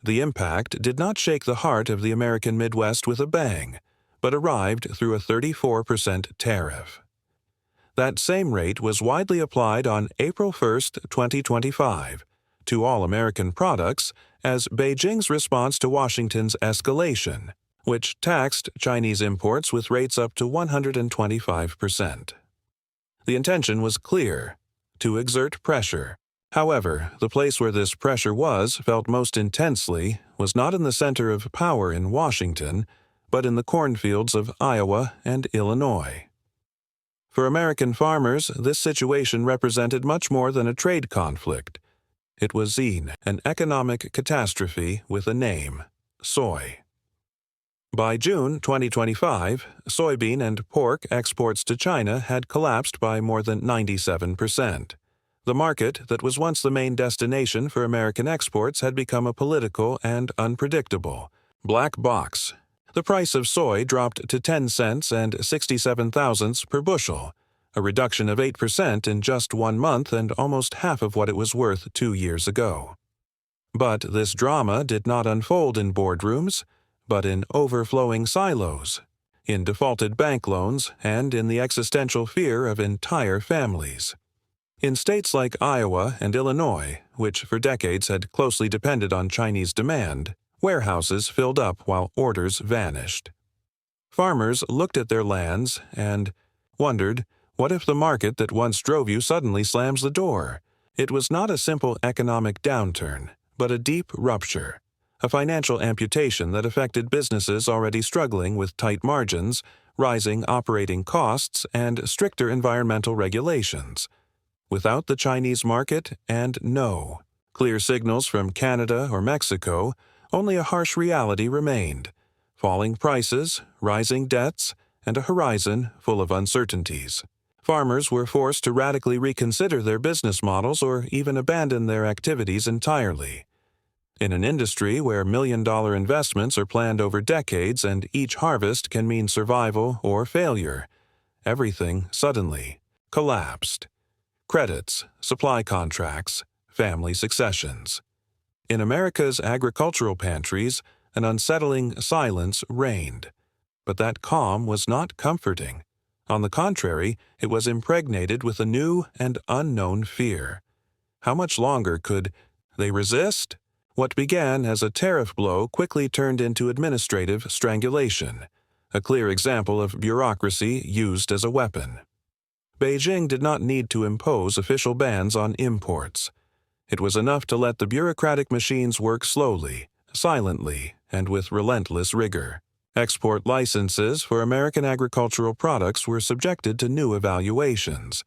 The impact did not shake the heart of the American Midwest with a bang, but arrived through a 34% tariff. That same rate was widely applied on April 1, 2025, to all American products as Beijing's response to Washington's escalation, which taxed Chinese imports with rates up to 125%. The intention was clear: to exert pressure. However, the place where this pressure was felt most intensely was not in the center of power in Washington, but in the cornfields of Iowa and Illinois. For American farmers, this situation represented much more than a trade conflict. It was an economic catastrophe with a name: soy. By June 2025, soybean and pork exports to China had collapsed by more than 97%. The market that was once the main destination for American exports had become a political and unpredictable black box. The price of soy dropped to 10 cents and 67 thousandths per bushel, a reduction of 8% in just 1 month and almost half of what it was worth 2 years ago. But this drama did not unfold in boardrooms, but in overflowing silos, in defaulted bank loans, and in the existential fear of entire families. In states like Iowa and Illinois, which for decades had closely depended on Chinese demand, warehouses filled up while orders vanished. Farmers looked at their lands and wondered, what if the market that once drove you suddenly slams the door? It was not a simple economic downturn, but a deep rupture, a financial amputation that affected businesses already struggling with tight margins, rising operating costs, and stricter environmental regulations. Without the Chinese market and no clear signals from Canada or Mexico, only a harsh reality remained: falling prices, rising debts, and a horizon full of uncertainties. Farmers were forced to radically reconsider their business models or even abandon their activities entirely. In an industry where million-dollar investments are planned over decades and each harvest can mean survival or failure, everything suddenly collapsed. Credits, supply contracts, family successions. In America's agricultural pantries, an unsettling silence reigned. But that calm was not comforting. On the contrary, it was impregnated with a new and unknown fear. How much longer could they resist? What began as a tariff blow quickly turned into administrative strangulation, a clear example of bureaucracy used as a weapon. Beijing did not need to impose official bans on imports. It was enough to let the bureaucratic machines work slowly, silently, and with relentless rigor. Export licenses for American agricultural products were subjected to new evaluations.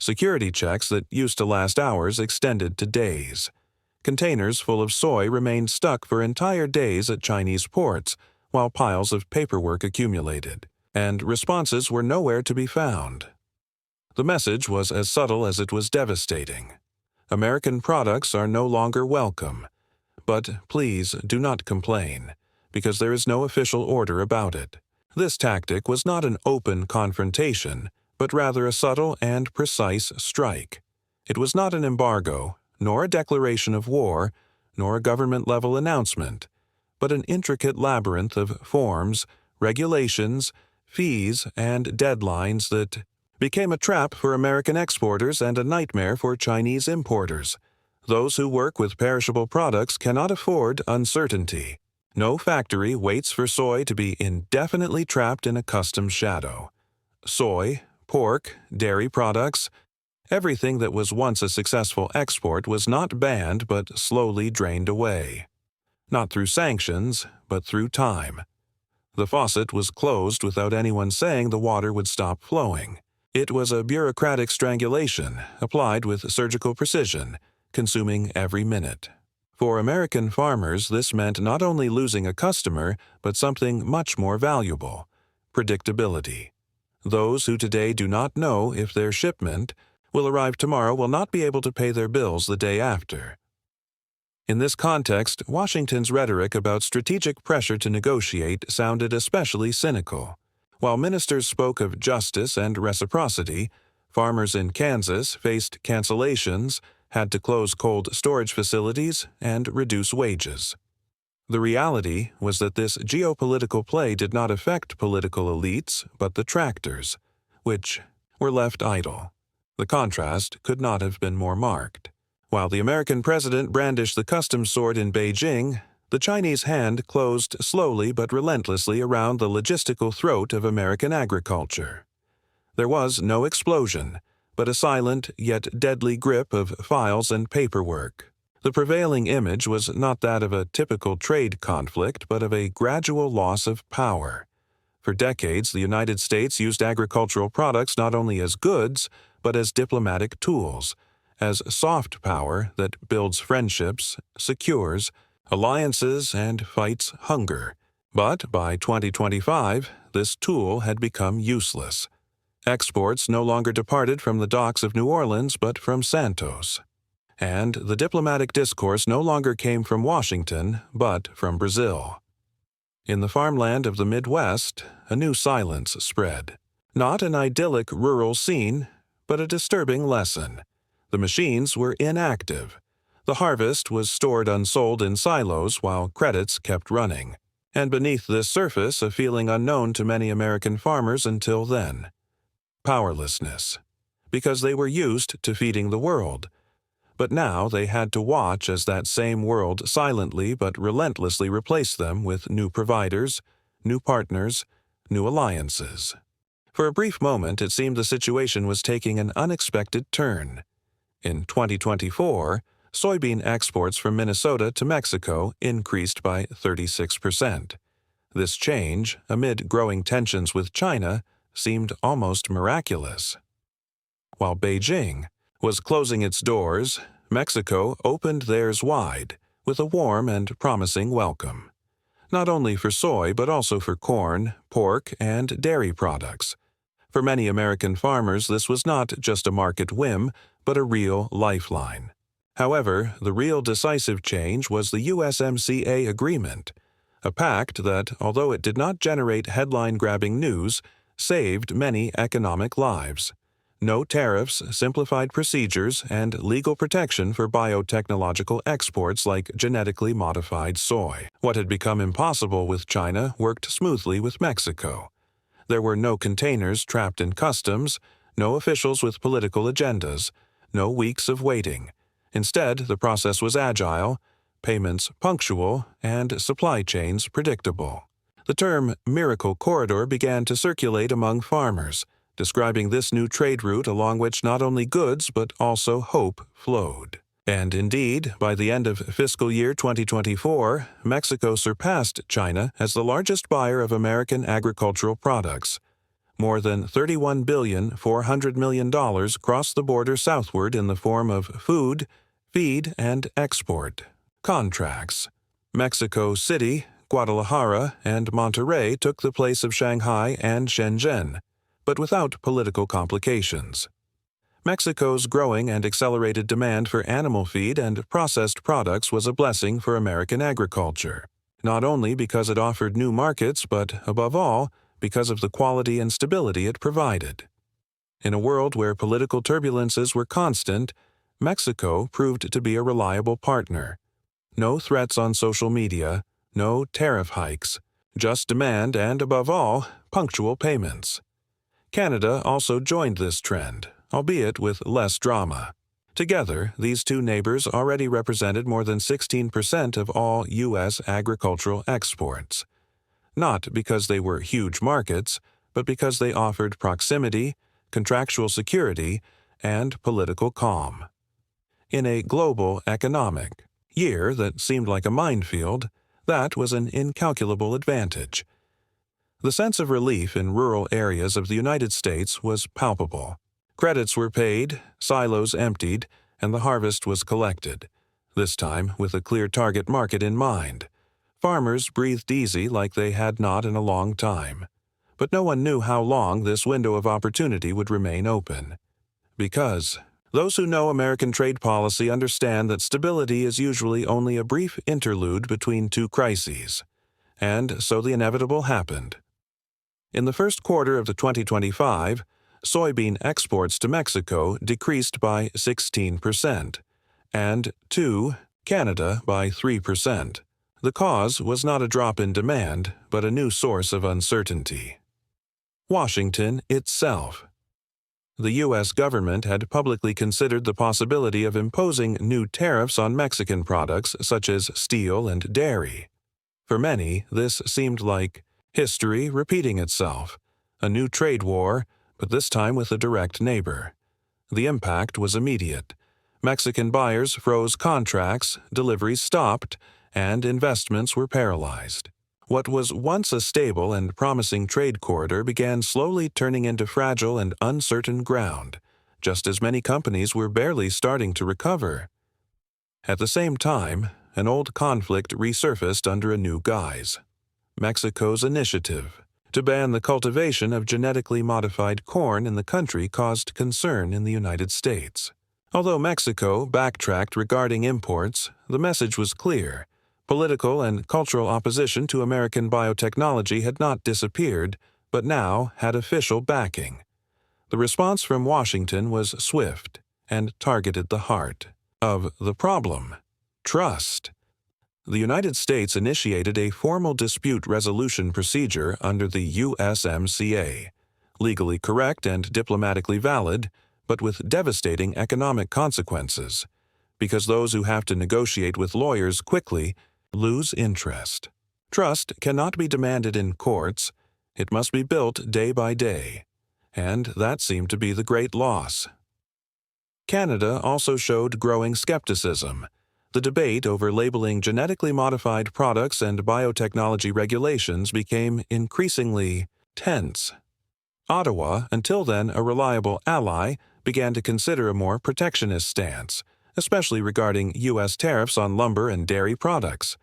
Security checks that used to last hours extended to days. Containers full of soy remained stuck for entire days at Chinese ports, while piles of paperwork accumulated, and responses were nowhere to be found. The message was as subtle as it was devastating. American products are no longer welcome. But please do not complain, because there is no official order about it. This tactic was not an open confrontation, but rather a subtle and precise strike. It was not an embargo, nor a declaration of war, nor a government-level announcement, but an intricate labyrinth of forms, regulations, fees, and deadlines that became a trap for American exporters and a nightmare for Chinese importers. Those who work with perishable products cannot afford uncertainty. No factory waits for soy to be indefinitely trapped in a customs shadow. Soy, pork, dairy products, everything that was once a successful export was not banned but slowly drained away. Not through sanctions, but through time. The faucet was closed without anyone saying the water would stop flowing. It was a bureaucratic strangulation, applied with surgical precision, consuming every minute. For American farmers, this meant not only losing a customer, but something much more valuable: predictability. Those who today do not know if their shipment will arrive tomorrow will not be able to pay their bills the day after. In this context, Washington's rhetoric about strategic pressure to negotiate sounded especially cynical. While ministers spoke of justice and reciprocity, farmers in Kansas faced cancellations, had to close cold storage facilities, and reduce wages. The reality was that this geopolitical play did not affect political elites, but the tractors, which were left idle. The contrast could not have been more marked. While the American president brandished the customs sword in Beijing, the Chinese hand closed slowly but relentlessly around the logistical throat of American agriculture. There was no explosion, but a silent yet deadly grip of files and paperwork. The prevailing image was not that of a typical trade conflict, but of a gradual loss of power. For decades, the United States used agricultural products not only as goods, but as diplomatic tools, as soft power that builds friendships, secures alliances, and fights hunger. But by 2025, this tool had become useless. Exports no longer departed from the docks of New Orleans, but from Santos. And the diplomatic discourse no longer came from Washington, but from Brazil. In the farmland of the Midwest, a new silence spread. Not an idyllic rural scene, but a disturbing lesson. The machines were inactive. The harvest was stored unsold in silos while credits kept running. And beneath this surface, a feeling unknown to many American farmers until then. Powerlessness. Because they were used to feeding the world. But now they had to watch as that same world silently but relentlessly replaced them with new providers, new partners, new alliances. For a brief moment, it seemed the situation was taking an unexpected turn. In 2024, soybean exports from Minnesota to Mexico increased by 36%. This change, amid growing tensions with China, seemed almost miraculous. While Beijing was closing its doors, Mexico opened theirs wide, with a warm and promising welcome. Not only for soy, but also for corn, pork, and dairy products. For many American farmers, this was not just a market whim, but a real lifeline. However, the real decisive change was the USMCA agreement, a pact that, although it did not generate headline-grabbing news, saved many economic lives. No tariffs, simplified procedures, and legal protection for biotechnological exports like genetically modified soy. What had become impossible with China worked smoothly with Mexico. There were no containers trapped in customs, no officials with political agendas, no weeks of waiting. Instead, the process was agile, payments punctual, and supply chains predictable. The term "miracle corridor" began to circulate among farmers, describing this new trade route along which not only goods but also hope flowed. And indeed, by the end of fiscal year 2024, Mexico surpassed China as the largest buyer of American agricultural products. More than $31.4 billion crossed the border southward in the form of food, feed, and export contracts. Mexico City, Guadalajara, and Monterrey took the place of Shanghai and Shenzhen, but without political complications. Mexico's growing and accelerated demand for animal feed and processed products was a blessing for American agriculture, not only because it offered new markets, but, above all, because of the quality and stability it provided. In a world where political turbulences were constant, Mexico proved to be a reliable partner. No threats on social media, no tariff hikes, just demand and, above all, punctual payments. Canada also joined this trend, albeit with less drama. Together, these two neighbors already represented more than 16% of all U.S. agricultural exports. Not because they were huge markets, but because they offered proximity, contractual security, and political calm. In a global economic year that seemed like a minefield, that was an incalculable advantage. The sense of relief in rural areas of the United States was palpable. Credits were paid, silos emptied, and the harvest was collected, this time with a clear target market in mind. Farmers breathed easy like they had not in a long time. But no one knew how long this window of opportunity would remain open. Because those who know American trade policy understand that stability is usually only a brief interlude between two crises. And so the inevitable happened. In the first quarter of the 2025, soybean exports to Mexico decreased by 16%, and to Canada by 3%. The cause was not a drop in demand, but a new source of uncertainty. Washington itself. The U.S. government had publicly considered the possibility of imposing new tariffs on Mexican products such as steel and dairy. For many, this seemed like history repeating itself, a new trade war, but this time with a direct neighbor. The impact was immediate. Mexican buyers froze contracts, deliveries stopped, and investments were paralyzed. What was once a stable and promising trade corridor began slowly turning into fragile and uncertain ground, just as many companies were barely starting to recover. At the same time, an old conflict resurfaced under a new guise. Mexico's initiative to ban the cultivation of genetically modified corn in the country caused concern in the United States. Although Mexico backtracked regarding imports, the message was clear. Political and cultural opposition to American biotechnology had not disappeared, but now had official backing. The response from Washington was swift and targeted the heart of the problem: trust. The United States initiated a formal dispute resolution procedure under the USMCA, legally correct and diplomatically valid, but with devastating economic consequences, because those who have to negotiate with lawyers quickly lose interest. Trust cannot be demanded in courts, it must be built day by day, and that seemed to be the great loss. Canada also showed growing skepticism. The debate over labeling genetically modified products and biotechnology regulations became increasingly tense. Ottawa, until then a reliable ally, began to consider a more protectionist stance, especially regarding U.S. tariffs on lumber and dairy products.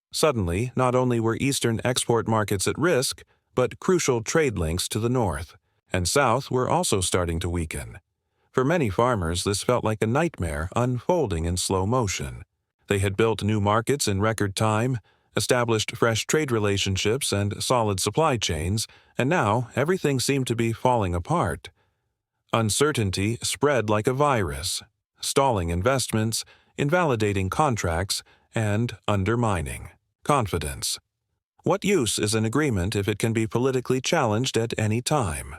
Suddenly, not only were Eastern export markets at risk, but crucial trade links to the North and South were also starting to weaken. For many farmers, this felt like a nightmare unfolding in slow motion. They had built new markets in record time, established fresh trade relationships and solid supply chains, and now everything seemed to be falling apart. Uncertainty spread like a virus, stalling investments, invalidating contracts, and undermining confidence. What use is an agreement if it can be politically challenged at any time?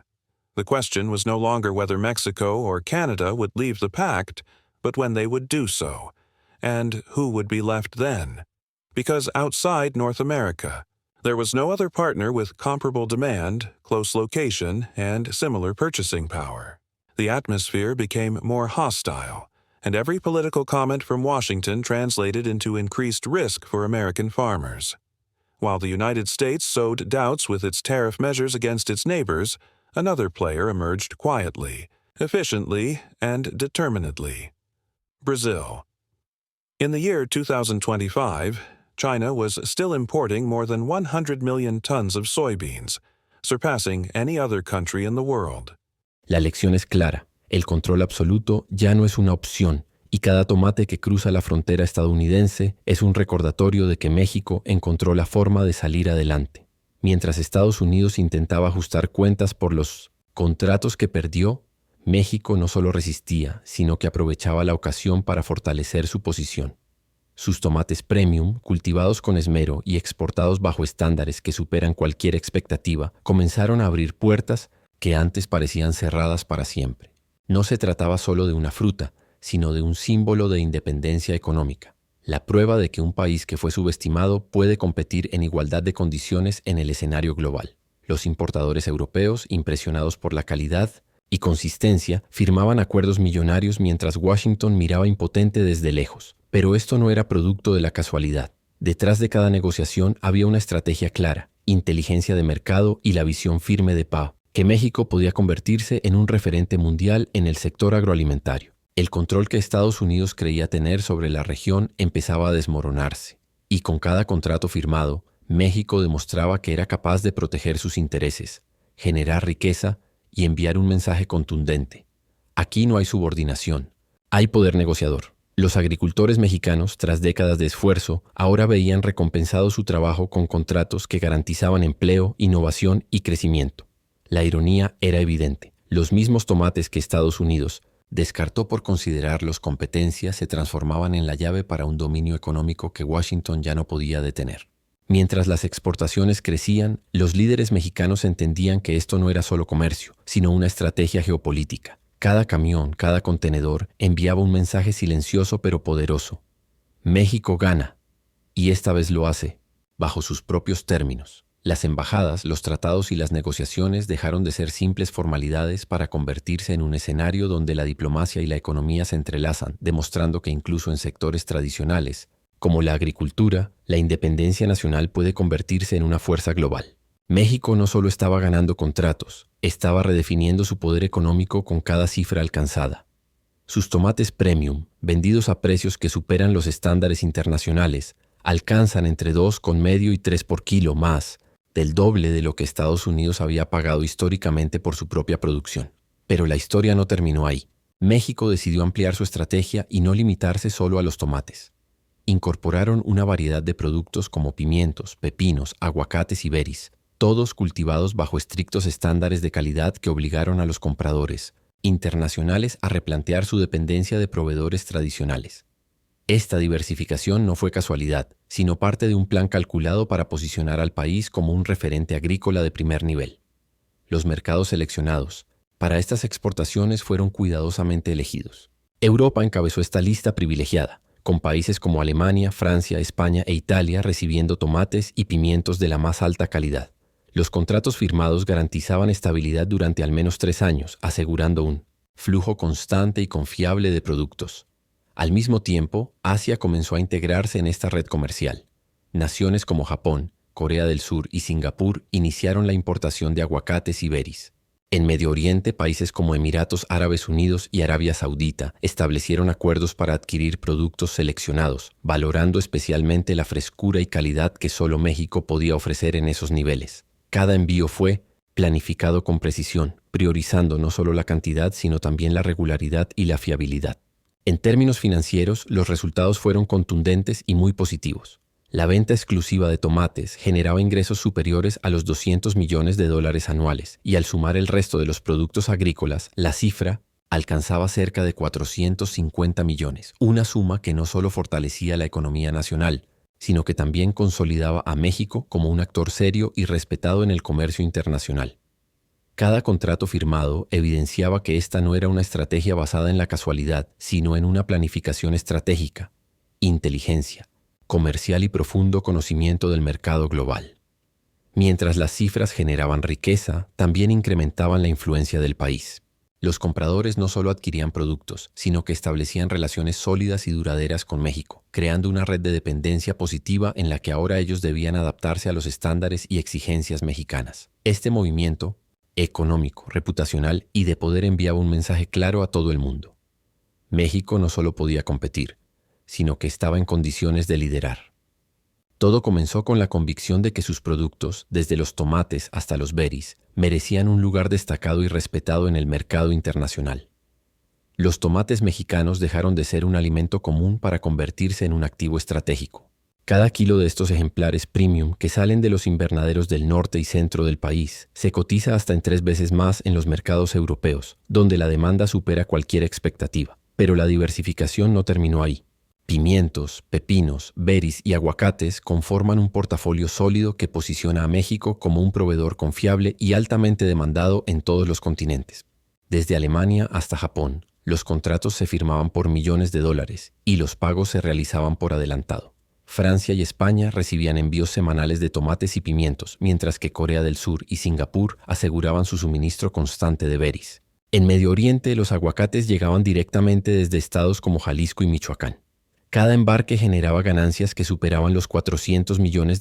The question was no longer whether Mexico or Canada would leave the pact, but when they would do so, and who would be left then. Because outside North America, there was no other partner with comparable demand, close location, and similar purchasing power. The atmosphere became more hostile, and every political comment from Washington translated into increased risk for American farmers. While the United States sowed doubts with its tariff measures against its neighbors, another player emerged quietly, efficiently, and determinedly: Brazil. In the year 2025, China was still importing more than 100 million tons of soybeans, surpassing any other country in the world. La lección es clara. El control absoluto ya no es una opción, y cada tomate que cruza la frontera estadounidense es un recordatorio de que México encontró la forma de salir adelante. Mientras Estados Unidos intentaba ajustar cuentas por los contratos que perdió, México no solo resistía, sino que aprovechaba la ocasión para fortalecer su posición. Sus tomates premium, cultivados con esmero y exportados bajo estándares que superan cualquier expectativa, comenzaron a abrir puertas que antes parecían cerradas para siempre. No se trataba solo de una fruta, sino de un símbolo de independencia económica. La prueba de que un país que fue subestimado puede competir en igualdad de condiciones en el escenario global. Los importadores europeos, impresionados por la calidad y consistencia, firmaban acuerdos millonarios mientras Washington miraba impotente desde lejos. Pero esto no era producto de la casualidad. Detrás de cada negociación había una estrategia clara, inteligencia de mercado y la visión firme de Pau, que México podía convertirse en un referente mundial en el sector agroalimentario. El control que Estados Unidos creía tener sobre la región empezaba a desmoronarse, y con cada contrato firmado, México demostraba que era capaz de proteger sus intereses, generar riqueza y enviar un mensaje contundente. Aquí no hay subordinación, hay poder negociador. Los agricultores mexicanos, tras décadas de esfuerzo, ahora veían recompensado su trabajo con contratos que garantizaban empleo, innovación y crecimiento. La ironía era evidente. Los mismos tomates que Estados Unidos Descartó por considerarlos competencia se transformaban en la llave para un dominio económico que Washington ya no podía detener. Mientras las exportaciones crecían, los líderes mexicanos entendían que esto no era solo comercio, sino una estrategia geopolítica. Cada camión, cada contenedor enviaba un mensaje silencioso pero poderoso. México gana, y esta vez lo hace, bajo sus propios términos. Las embajadas, los tratados y las negociaciones dejaron de ser simples formalidades para convertirse en un escenario donde la diplomacia y la economía se entrelazan, demostrando que incluso en sectores tradicionales, como la agricultura, la independencia nacional puede convertirse en una fuerza global. México no solo estaba ganando contratos, estaba redefiniendo su poder económico con cada cifra alcanzada. Sus tomates premium, vendidos a precios que superan los estándares internacionales, alcanzan entre 2,5 y 3 por kilo más, del doble de lo que Estados Unidos había pagado históricamente por su propia producción. Pero la historia no terminó ahí. México decidió ampliar su estrategia y no limitarse solo a los tomates. Incorporaron una variedad de productos como pimientos, pepinos, aguacates y berries, todos cultivados bajo estrictos estándares de calidad que obligaron a los compradores internacionales a replantear su dependencia de proveedores tradicionales. Esta diversificación no fue casualidad, sino parte de un plan calculado para posicionar al país como un referente agrícola de primer nivel. Los mercados seleccionados para estas exportaciones fueron cuidadosamente elegidos. Europa encabezó esta lista privilegiada, con países como Alemania, Francia, España e Italia recibiendo tomates y pimientos de la más alta calidad. Los contratos firmados garantizaban estabilidad durante al menos 3 años, asegurando un flujo constante y confiable de productos. Al mismo tiempo, Asia comenzó a integrarse en esta red comercial. Naciones como Japón, Corea del Sur y Singapur iniciaron la importación de aguacates y berries. En Medio Oriente, países como Emiratos Árabes Unidos y Arabia Saudita establecieron acuerdos para adquirir productos seleccionados, valorando especialmente la frescura y calidad que solo México podía ofrecer en esos niveles. Cada envío fue planificado con precisión, priorizando no solo la cantidad, sino también la regularidad y la fiabilidad. En términos financieros, los resultados fueron contundentes y muy positivos. La venta exclusiva de tomates generaba ingresos superiores a los $200 millones anuales, y al sumar el resto de los productos agrícolas, la cifra alcanzaba cerca de 450 millones, una suma que no solo fortalecía la economía nacional, sino que también consolidaba a México como un actor serio y respetado en el comercio internacional. Cada contrato firmado evidenciaba que esta no era una estrategia basada en la casualidad, sino en una planificación estratégica, inteligencia, comercial y profundo conocimiento del mercado global. Mientras las cifras generaban riqueza, también incrementaban la influencia del país. Los compradores no solo adquirían productos, sino que establecían relaciones sólidas y duraderas con México, creando una red de dependencia positiva en la que ahora ellos debían adaptarse a los estándares y exigencias mexicanas. Este movimiento económico, reputacional y de poder enviaba un mensaje claro a todo el mundo. México no solo podía competir, sino que estaba en condiciones de liderar. Todo comenzó con la convicción de que sus productos, desde los tomates hasta los berries, merecían un lugar destacado y respetado en el mercado internacional. Los tomates mexicanos dejaron de ser un alimento común para convertirse en un activo estratégico. Cada kilo de estos ejemplares premium que salen de los invernaderos del norte y centro del país se cotiza hasta en 3 veces más en los mercados europeos, donde la demanda supera cualquier expectativa. Pero la diversificación no terminó ahí. Pimientos, pepinos, berries y aguacates conforman un portafolio sólido que posiciona a México como un proveedor confiable y altamente demandado en todos los continentes. Desde Alemania hasta Japón, los contratos se firmaban por millones de dólares y los pagos se realizaban por adelantado. Francia y España recibían envíos semanales de tomates y pimientos, mientras que Corea del Sur y Singapur aseguraban su suministro constante de berries. En Medio Oriente, los aguacates llegaban directamente desde estados como Jalisco y Michoacán. Cada embarque generaba ganancias que superaban los $400 millones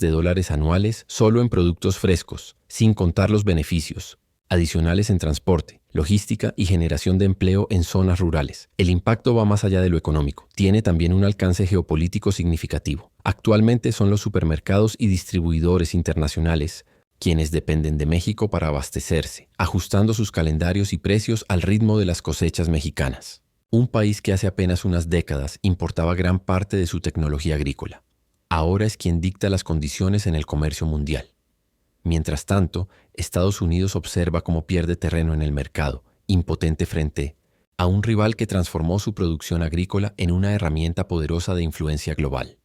anuales solo en productos frescos, sin contar los beneficios adicionales en transporte, logística y generación de empleo en zonas rurales. El impacto va más allá de lo económico. Tiene también un alcance geopolítico significativo. Actualmente son los supermercados y distribuidores internacionales quienes dependen de México para abastecerse, ajustando sus calendarios y precios al ritmo de las cosechas mexicanas. Un país que hace apenas unas décadas importaba gran parte de su tecnología agrícola. Ahora es quien dicta las condiciones en el comercio mundial. Mientras tanto, Estados Unidos observa cómo pierde terreno en el mercado, impotente frente a un rival que transformó su producción agrícola en una herramienta poderosa de influencia global.